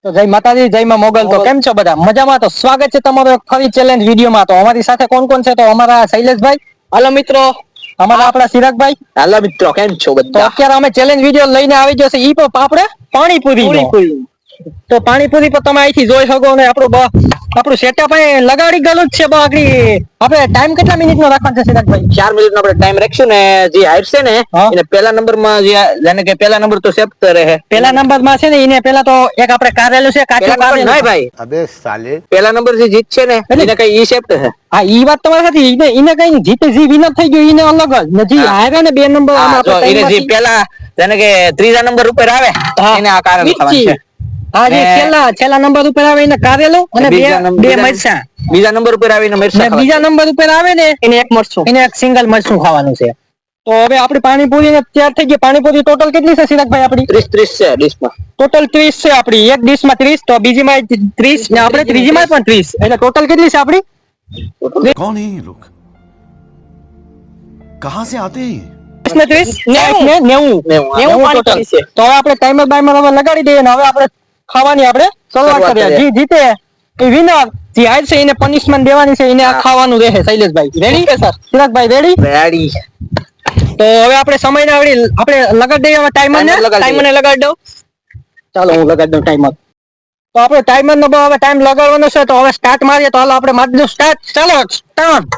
તો જય માતાજી, જય માં મોગલ. તો કેમ છો બધા? મજામાં? તો સ્વાગત છે તમારો ફરી ચેલેન્જ વિડીયોમાં. તો અમારી સાથે કોણ કોણ છે? તો અમારા શૈલેષભાઈ, હાલો મિત્રો. અમારા આપણા ચિરાગભાઈ. હાલો મિત્રો, કેમ છો તો બધા? અત્યારે અમે ચેલેન્જ વિડીયો લઈને આવી જશે ઈ પણ આપણે પાણીપુરી નો. તો પાણીપુરી પર તમે અહીંથી જોઈ શકો ને આપણું સેટઅપ અહીં લગાડી ગયેલું જ છે. બાકી આપણે ટાઈમ કેટલા મિનિટ નો રાખવાનો છે ચિરાગભાઈ? 4 મિનિટ નો આપણે ટાઈમ રાખશું ને જે હાઈટ છે ને એને પહેલા નંબર માં જાને કે પહેલા નંબર તો સેફ કરે છે. પહેલા નંબર માં છે ને એને પહેલા તો એક આપણે કારેલું છે કાચું કારેલું. નહીં ભાઈ, अबे साले પહેલા નંબર જે જીત છે ને એને કઈ ઈ સેફ છે. હા ઈ વાત તમારી સાચી. એને કઈ જીતે જી વિનર થઈ ગયો એને અલગ જ નજી હારે ને 2 નંબર આમાં જો આપણે એને જે પહેલા જાને કે ત્રીજા નંબર ઉપર આવે એને આ કારેલું ખાવાનું છે. હા જે છેલ્લા નંબર ઉપર આવે એને કારેલું અને બે મરચાં. બીજા નંબર ઉપર આવીને મરચાં ખાવાનું. બીજા નંબર ઉપર આવે ને એને એક મરચું, એને એક સિંગલ મરચું ખાવાનું છે. તો હવે આપણી પાણીપુરી તૈયાર થઈ ગઈ. પાણીપુરી ટોટલ કેટલી છે ચિરાગભાઈ આપણી? 30 છે ડીશમાં. ટોટલ 30 છે આપણી. એક ડીશમાં 30, તો બીજીમાં 30 ને આપણે ત્રીજીમાં પણ 30. એટલે ટોટલ કેટલી છે આપણી? कौन है ये लोग कहां से आते हैं 90 ટોટલ છે. તો હવે આપણે ટાઈમર બાઈમર હવે લગાડી દઈએ ને હવે આપણે ખાવાની આપણે શરૂઆત કરીએ. જી જીતે એ વિનર, જે હાર છે એને પનિશમેન્ટ દેવાની છે. એને આ ખાવાનું રહેશે. શૈલેષભાઈ રેડી છે સર? ચિરાગભાઈ રેડી? તો હવે આપણે સમયને આપણે લગાડી દઈએ હવે ટાઈમરને લગાડી દઉં. ચાલો હું લગાડી દઉં ટાઈમર. તો આપણે ટાઈમર નો હવે ટાઈમ લગાડવાનો છે. તો હવે સ્ટાર્ટ મારીએ. તો હાલો આપણે મારી દઉં સ્ટાર્ટ. ચાલો સ્ટાર્ટ.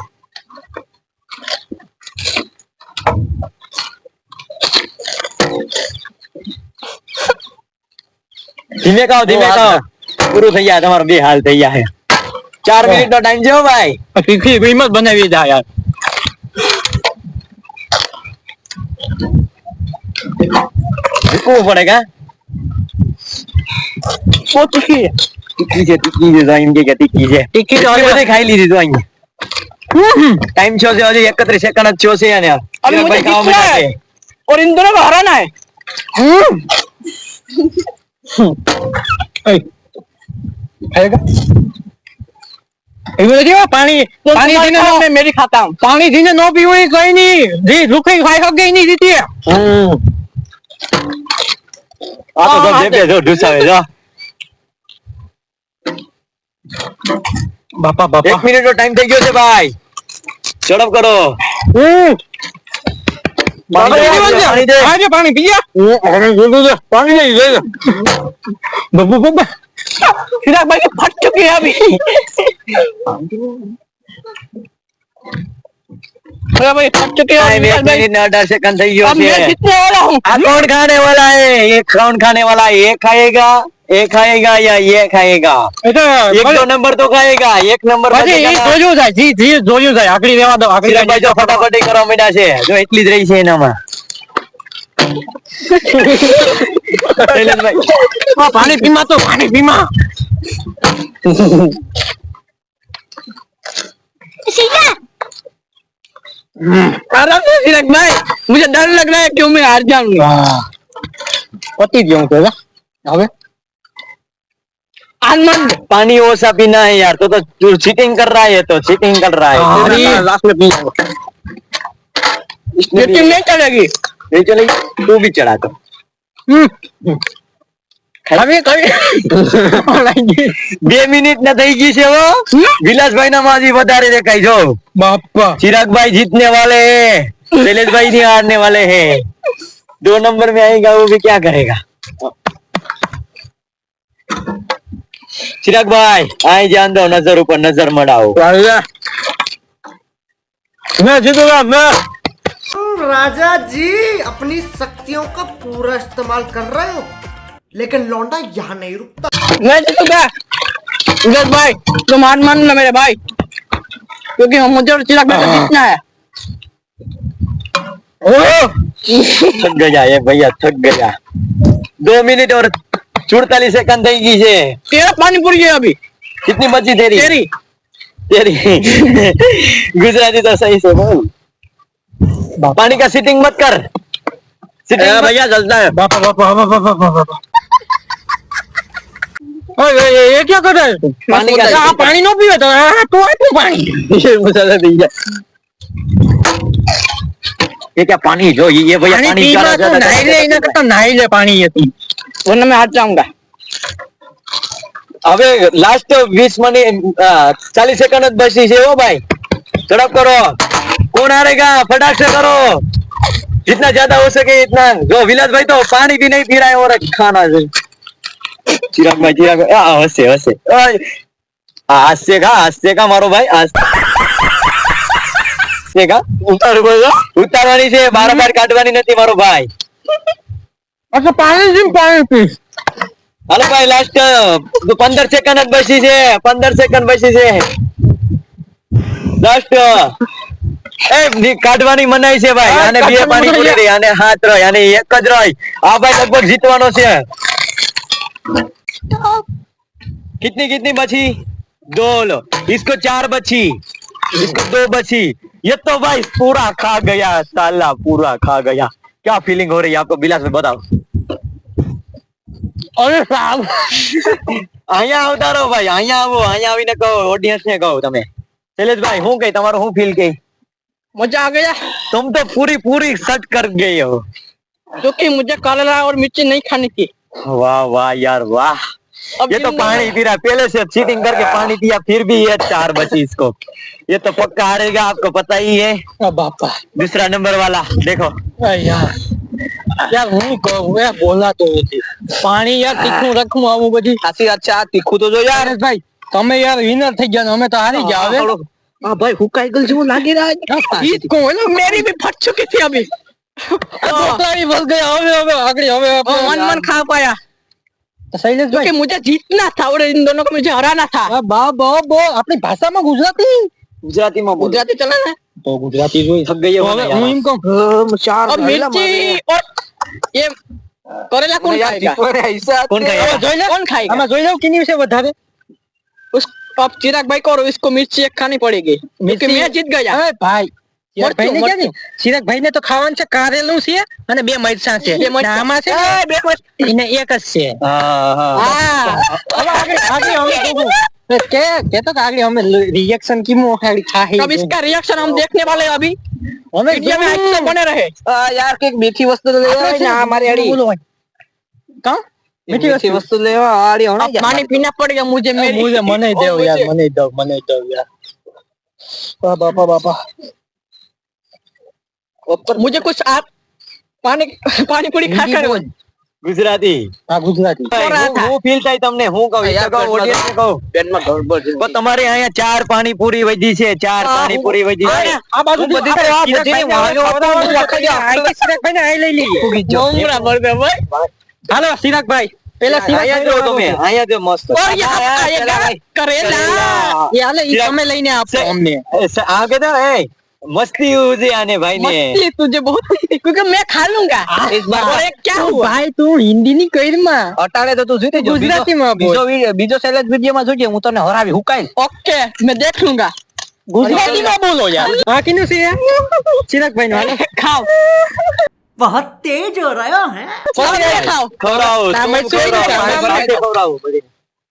ધીમે ખાઓ પૂરું થઈ જાય. તમારો બે હાલ થઈ જાય. 4 મિનિટ નો ટાઈમ છે ભાઈ. હિંમત બનાવી દા યાર. રૂકવું પડે કા? ટીકી છે ટીકી તો બધી ખાઈ લીધી તો અહીંયા. टाइम छो से अभी 31 सेकंड छो से यानी अभी मुझे दिख रहा है और इन दोनों को हराना है. पानी जीने मैं मेरी खाता हूँ. पानी जीने नो पी हुई कहीं नहीं जी रुके खाई हो गई नहीं जीती है. आ तो सब देखे जो ढूंढा है जो बापा 1 મિનિટ નો ટાઈમ થઈ ગયો છે ભાઈ. ઝડપ કરો. पानी पिया पानी नहीं बब्बू बब्बा चिराग भाई फट चुके हैं अभी. भाई फट चुके हैं. 1 મિનિટ ને 18 સેકન્ડ થઈ ગયો છે. मैं जीतने वाला हूँ. आ कौन खाने वाला है? ये कौन खाने वाला है? ये खाएगा या ये खाएगा? एक दो नंबर तो खाएगा. एक नंबर જોયું જાય જી જી જોયું જાય. આકડી રેવા દો. આકડી ભાઈ જો ફટાફટ કરવા માંડ્યા છે. જો એટલી જ રહી છે એનામાં. પાણી પીમાં તો પાણી પીમાં. आराम से चिराग भाई, मुझे डर लग रहा है क्यों मैं हार जाऊंगा. पति जाऊं तो હવે आनंद पानी ओसा पीना है यार. तो चीटिंग कर रहा है. तो चीटिंग कर रहा है. लास्ट में पी चीटिंग नहीं चलेगी. नहीं चलेगी. तू भी चढ़ा तो अभी कभी 2 મિનિટ ના થઈ ગઈ છે. वो વિલાસભાઈ ના માજી વધારે દેખાય જો. बापा चिराग भाई जीतने वाले हैं. शैलेश भाई नहीं हारने वाले हैं. 2 नंबर में आएगा वो भी क्या करेगा? चिराग भाई आई जान दो. नजर ऊपर नजर मड़ाओ. मैं जीतूंगा. मैं राजा जी अपनी शक्तियों का पूरा इस्तेमाल कर रहे हो लेकिन लौंडा यहाँ नहीं रुकता. मैं जीतूंगा. विलास भाई तुम हार मान लो मेरे भाई, क्योंकि हम मुझे और चिराग भाई को जीतना है. थक गया ये भैया, थक गया. 2 मिनट और 44 सेकंड થઈ ગઈ છે. तेरा पानी पूरी है अभी. कितनी बची तेरी? गुजराती तो सही से बोल. पानी का सिटिंग मत कर. सिटिंग भैया जलता है. बापा बापा बापा बापा. ये क्या कर रहा है? पानी का पानी नो पीवे तो तो क्यों पानी? ये मसाला दी जा. ये क्या पानी जो ये भैया पानी नहीं ले, इन्हें कहता नहीं ले पानी ये तुम, वरना मैं हाथ जाऊंगा. હવે લાસ્ટ 20 મિનિટ 40 सेकंड જ બચી છે હો ભાઈ, ઝડપ કરો, कौन हारेगा फटाक से करो, जितना ज्यादा हो सके इतना। जो विलास भाई तो पानी भी नहीं पी रहा है और खाना है। चिराग भाई हंसे हंसे हास्य का मारो भाई, हास्य का ઉતારવાની છે, બાર કાઢવાની નથી મારો ભાઈ। अच्छा पानी जी पानी पी। હાલો ભાઈ લાસ્ટ 15 સેકન્ડ જ બચી છે, 15 સેકન્ડ બચી છે લાસ્ટ। કાઢવાની મનાઈ છે ભાઈ, આને બે પાણી પૂરી રહી, આને 7 રહી, આને એક જ રહી। આ ભાઈ લગભગ જીતવાનો છે। कितनी बची? 2 लो, इसको 4 बची, इसको 2 बची। ये तो भाई पूरा खा गया साला, पूरा खा गया। क्या फीलिंग हो रही है आपको बिलास में बताओ? अरे साहब અહીંયા આવતા રહો ભાઈ, અહીંયા આવો, અહીંયા આવીને કહો, ઓડિયન્સ ને કહો તમે। શૈલેષભાઈ શું કઈ તમારું શું ફીલ કઈ? मजा आ गया तुम तो पूरी सट कर गए हो। क्योंकि मुझे करेला और मिर्ची नहीं खानी थी। वाह वाह यार वाह, अब ये तो पानी पी रहा है, पहले से चीटिंग करके पानी पिया, फिर भी ये 4 बची इसको। ये तो पक्का हारेगा, आपको पता ही है। बापा दूसरा नंबर वाला देखो। यार यार હું કહું યાર બોલાતો નથી, પાણી યાર તીખું રખું આવું બધી સાચી વાત છે, આ તીખું તો જો યાર। ભાઈ તમે યાર વિનર થઈ ગયા, અમે તો હારી ગયા। હવે हाँ भाई हुकाई गल जो लागे रहा है। इसको ना मेरी भी फट चुकी थी अभी। दूसरा ही फंस गया। હવે આગળ હવે मन खा पाया तो शैलेश भाई, क्योंकि मुझे जीतना था और इन दोनों को मुझे हराना था। बो अपनी भाषा में गुजराती में गुजराती चला ना तो गुजराती જોઈ थक गई हो હું એમ કહું, और मिर्ची और ये करेला कौन खाएगा? कौन खाएगा? कौन खाएगा? हमें જોઈ લો किनी से વધારે उस अब चिराग भाई को और इसको मिर्ची एक खानी पड़ेगी क्योंकि मैं जीत गया। अरे भाई चिराग भाई ने क्या नहीं, चिराग भाई ने तो ખાવાનું છે કારેલું છે અને બે મરચાં છે, આમાં છે બે એને એક જ છે। હા હવે આગળ हम के तो आगे हमें रिएक्शन की मोहाड़ी खाए। अब इसका रिएक्शन हम देखने वाले हैं अभी, हमें वीडियो में ऐसे बने रहे। यार कोई मीठी वस्तु ले आओ ना हमारे अड़ी कहां मीठी वस्तु ले आओ आड़ी होना। पानी पीना पड़ेगा मुझे, मुझे मने दो यार, मने दो यार। बापा बापा मुझे कुछ आप पानी पूरी खा कर गुजराती। हाँ गुजराती હું ફીલ થાય તમને, હું કહું ઓડિયન્સ ને કહું, પેટમાં ગડબડ છે। પણ તમારે અહીંયા 4 પાણીપુરી વધી છે, 4 પાણીપુરી વધી છે। આ બાજુ બધી સિરાગભાઈ ને આઈ લઈ લઈએ ડોંગરા ભર દે ભાઈ। હાલો સિરાગભાઈ પેલા અહીંયા જો તમે, અહીંયા જો મસ્ત કરેલા ये हाले ये તમે લઈને આપો અમને। આ કે તો એ मस्ती हुई आने भाई ने, मस्ती तुझे बहुत क्योंकि मैं खा लूंगा इस बार। और एक क्या हुआ भाई, तू हिंदी ની કઈર માં અટાણે તો તું જોઈતે જો ગુજરાતી માં બીજો સેલેજ વિડિયો માં જોજે, હું તને હરાવી હુકાઈ। ओके मैं देख लूंगा, गुजराती में बोलो यार। हां किनु છે चिराग भाई नो खाओ, बहुत तेज हो रहा है। खाओ ખવડાવો ના મરચું ખવડાવો બધી।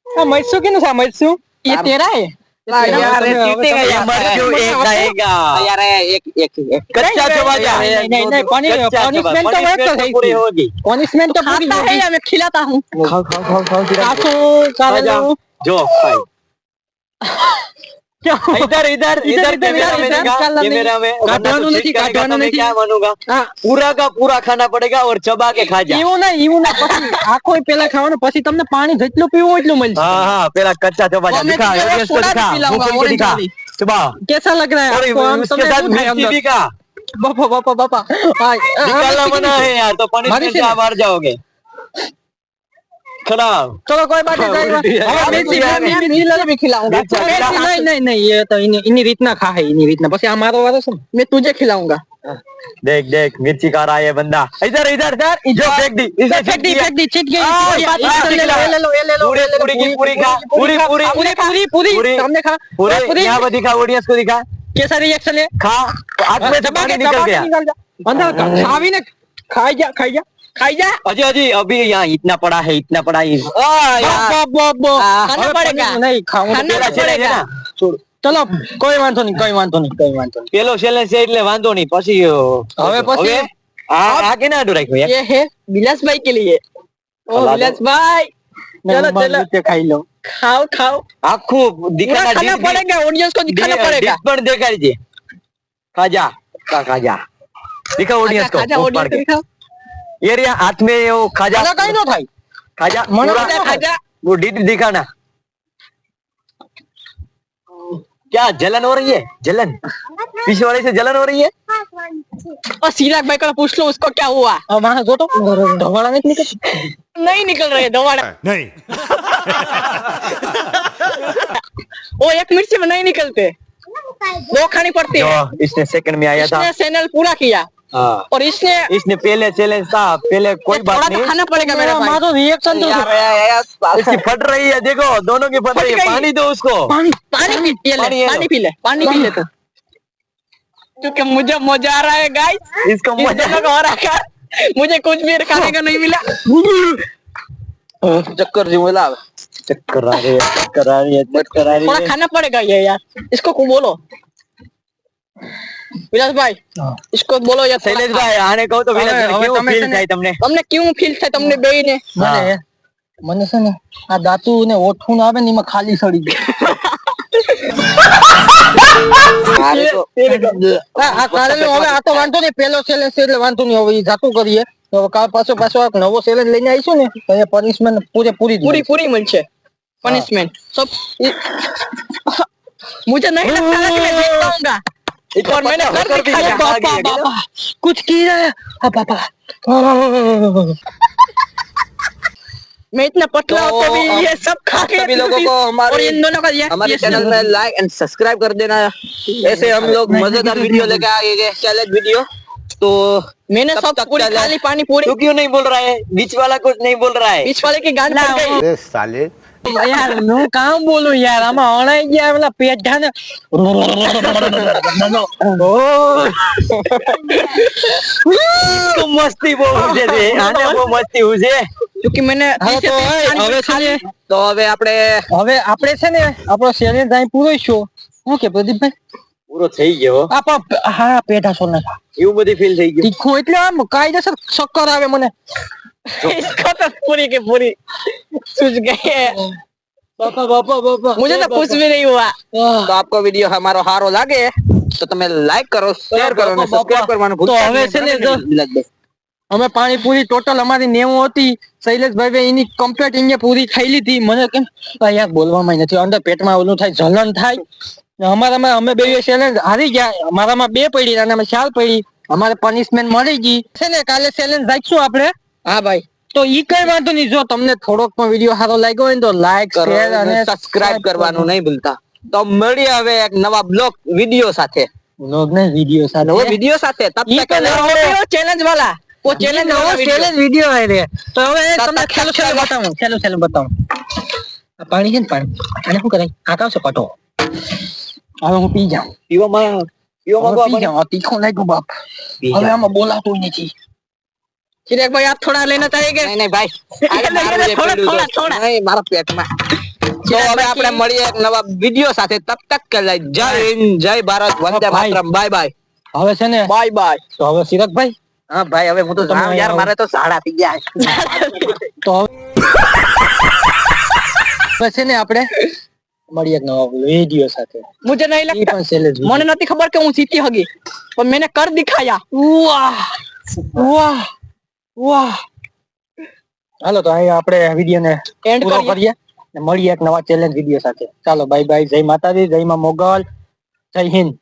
આ મરચું કિનું છે? મરચું ये तेरा है यार जीतेगा यार, मरचू एक खाएगा यार, एक कच्चा चबा जा। नहीं पनिशमेंट तो बहुत सही पूरी होगी, पनिशमेंट तो पूरी होगी। मैं खिलाता हूँ, खाओ जो भाई इधर कैमरा में काटवानो नहीं, काटवानो नहीं, क्या मानूंगा, पूरा का पूरा खाना पड़ेगा और चबा के खा जा। એવું ના પછી આખો પેલા ખાવાનું, પછી તમને પાણી જેટલું પીવું એટલું મળશે। हाँ हाँ पहला कच्चा चबा जा, दिखा इसको, दिखा मुंह पे दिखा चबा, कैसा लग रहा है और आपको? हम उसके साथ मिर्ची भी का बापा निकालना मना है यार, तो पनिशमेंट से आप हार जाओगे। खराब चलो कोई बात नहीं, मैं भी खिलाऊंगा। नहीं ये तो इन्हीं રીતના ખાહે, इन्हीं રીતના। પછી આ મારો વારો છે, मैं तुझे खिलाऊंगा। देख मिर्ची खा रहा है ये बंदा। इधर जो फेंक दी, इसे फेंक दी छिट गई। ले लो पूरी सामने खा, पूरी यहाँ पर दिखा, ऑडियंस को दिखा कैसा रिएक्शन है। खा, आग में से पानी निकल गया। अंदर खावी ने खाई जा अजी अभी यहाँ इतना पड़ा है खाना पड़ेगा, नहीं खाना पड़ेगा। चलो कोई वांधो नहीं। પેલો ચેલેન્જ છે એટલે વાંધો નહીં, પછી હવે પછી આ કેના આડું રાખ્યું યાર? ये है बिलास भाई के लिए। ओ बिलास भाई चलो चलो खाई लो खाओ खाओ આખું पूरा દીખાના खाना पड़ेगा ऑडियंस को दिखाना पड़ेगा પણ દેખાડજે ખાજા ખાજા दिखाओ ऑडियंस को खाजा मुंह ऑडियंस फाड़ के। दिखाओ ये रिया हाथ में वो खाजा खाजा कहीं नो थाई खाजा मन पूरा खाजा वो दिखाना क्या जलन हो रही है जलन पीछे वाले से जलन हो रही है और सिराग भाई को पूछ लो उसको क्या हुआ अब वहां जो तो धवाड़ा नहीं निकल रहे धवाड़ा नहीं वो एक मिनट से नहीं निकलते दो खानी पड़ती है जो इसने सेकंड में आया था इसने चैनल पूरा किया हाँ और इसने पहले चैलेंज था पहले कोई थोड़ा बात तो नहीं खाना पड़ेगा मेरे भाई तो रिएक्शन तो इसकी फट रही है देखो दोनों की फट रही है गई। पानी दो उसको पानी पानी पी ले पानी है पानी पी ले पानी पी ले तू क्योंकि मुझे मजा आ रहा है गाइस इसको इस मजा दोनों का हो रहा है मुझे कुछ भी खाने का नहीं मिला चक्कर जी बोला चक्कर आ रही है चक्कर आ रही है चक्कर आ रही थोड़ा है खाना पड़ेगा ये यार इसको को बोलो વિલાસ ભાઈ इसको बोलो यार શૈલેષ ભાઈ આને કહો તો વિલાસ હવે કેવું તમે ફીલ છે ને- થાય તમને તમને કેવું ફીલ થાય તમને બેયને મને છે ને આ દાંતુ ને ઓઠું આવે ને એમાં ખાલી સડી ગયું આ કાલે હવે આ તો વાંધો નહીં પેલો ચેલેન્જ છે એટલે વાંધો નહીં હવે ઈ જાતું કરીએ તો હવે કાલ પાછો એક નવો ચેલેન્જ લઈને આવીશું ને તો એ પનિશમેન્ટ પૂરી પૂરી મળશે पनिशमेंट सब मुझे नहीं लगता है कि मैं जीत पाऊंगा और मैंने कर दिखाया पापा पापा कुछ किया है हाँ पापा मैं इतना पतला हूँ तो भी ये सब खा के सभी लोगों को हमारे- और इन दोनों का हमारे चैनल में लाइक एंड सब्सक्राइब कर देना। ऐसे हम लोग मजेदार वीडियो लेके आएंगे, चैलेंज वीडियो। तो मैंने तब सब तक पूरी चले। खा ली पानी पूरी तू क्यों नहीं बोल रहा है बीच वाला कुछ नहीं बोल रहा है बीच वाले की गांड फट गई अरे साले यार હું કામ બોલું યાર આમાં અણાઈ ગયા પેલા પેઢા ને इसको मस्ती बहुत છે આને બહુ મસ્તી હું છે क्योंकि मैंने हाँ, तो હવે છે ને तो હવે આપણે હવે આપણે છે ને આપણો ચેલેન્જ અહીં પૂરો છો શું કે પ્રદીપભાઈ પૂરો થઈ ગયો હા પેઢા સોના એવું બધી ફીલ થઈ ગયું તીખું એટલે આમ કાયદેસર ચક્કર આવે મને इसको तो पूरी की पूरी सूझ गई है બાપા मुझे तो कुछ भी नहीं हुआ તો આપકો વિડિયો हमारो હારો લાગે તો તમે લાઈક કરો, શેર કરો અને સબસ્ક્રાઇબ કરવાનું તો ભૂલતા હવે છે ને જો અમે પાણીપુરી ટોટલ અમારી 90 હતી શૈલેષભાઈ એની કમ્પ્લીટ અહીંયા પૂરી ખાઈ લીધી મને કેમ યાર બોલવામાં નથી અંદર પેટમાં ઓલું થાય જલન થાય અમારામાં અમે બે ચેલેન્જ હારી ગયા અમારામાં 2 પડી અને અમે 4 પડી અમારે પનિશમેન્ટ મળી ગઈ છે ને કાલે ચેલેન્જ રાખશું આપણે હા ભાઈ તો ઈ કઈ વાંધો નહીં જો તમને થોડોક પણ વિડિયો સારો લાગ્યો હોય ને તો લાઈક કરો શેર અને અને સબસ્ક્રાઇબ કરવાનું નહીં ભૂલતા। તો મળીએ હવે એક નવા બ્લોગ વિડિયો સાથે, વ્લોગ ને વિડિયો સાથે નવો વિડિયો સાથે। તબ ये તક तो वीडियो चैलेंज वाला वो चैलेंज वाला चैलेंज वीडियो है रे तो હવે તમને ખેલું બતાવું આ પાણી છે ને પાણી અને શું કરાય આકાવ છે પટો હવે હું પી જાઉં પીવામાં પી જાઉં આ તીખું લાગ્યું બાપ હવે આમાં બોલાતું નથી ચિરાગ ભાઈ આપ થોડા લેના ચાहेंगे નહીં નહીં ભાઈ આજે મારું જે થોડા, પેલું થોડા, જો- થોડા. નહીં મારા પેટમાં। તો હવે આપણે મળીએ એક નવા વિડિયો સાથે, તબ તક કે लिए જય હિન્દ, જય ભારત, વંદે ભાઈ. માતરમ, બાય બાય હવે છે ને બાય બાય। તો હવે ચિરાગભાઈ હા ભાઈ હવે હું તો તમે જાઉં યાર, આવો. મારે તો ઝાડા થઈ ગયા તો હવે છે ને આપણે મળીએ એક નવા વિડિયો સાથે मुझे नहीं लगता પણ challenge મને નથી ખબર કે હું જીતી હગી પણ मैंने कर दिखाया વાહ વાહ વાહ હાલો તો અહીં આપણે વિડિયો ને એન્ડ કરીએ ને મળીએ એક નવા ચેલેન્જ વિડિયો સાથે ચાલો બાય બાય જય માતાજી જય માં મોગલ જય હિન્દ